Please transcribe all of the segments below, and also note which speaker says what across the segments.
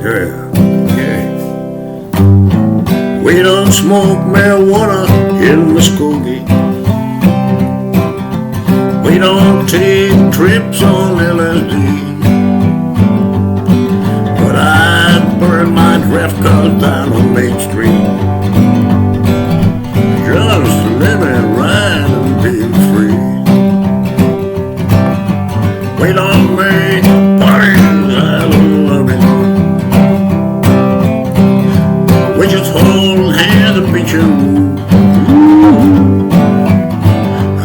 Speaker 1: Yeah, yeah. We don't smoke marijuana in Muskogee. We don't take trips on LSD. But I'd burn my draft cars down on Main Street, just living right and being free. We don't make parties out of loving. We just hold hands and beat you.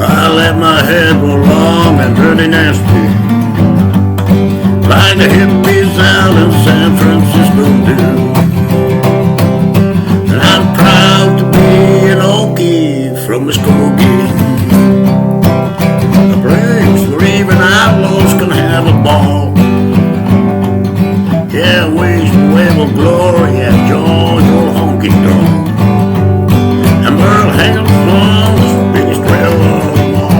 Speaker 1: I let my hair go long and dirty nasty, like the hippies out in San Francisco do. And I'm proud to be an Okie from Muskogee, a place where even outlaws can have a ball. Yeah, we should wave a glory at George old honky tonk, and Merle Haggard's the biggest railroad of them all.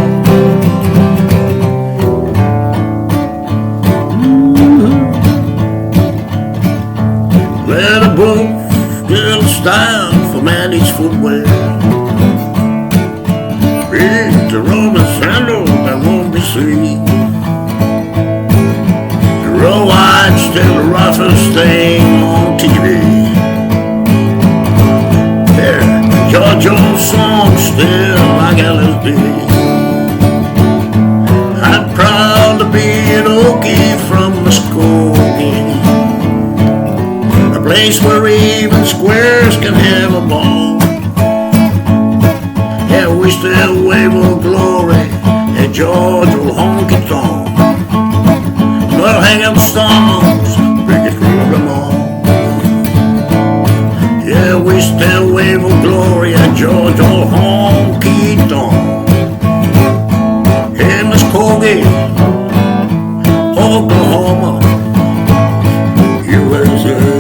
Speaker 1: Let a boat get a style for Manny's footwear. Big the Roman sandals that won't be seen. The row wide's still the roughest thing on TV. There, George old song still like LSD. I'm proud to be an Okie from Muskogee, a place where even squares can have a ball. Yeah, we still wave our glory at George old honky tonk. We'll hang up songs, biggest rule of them all. Yeah, we still wave our glory at George old honky tonk. Hey, Muskogee, Oklahoma, USA.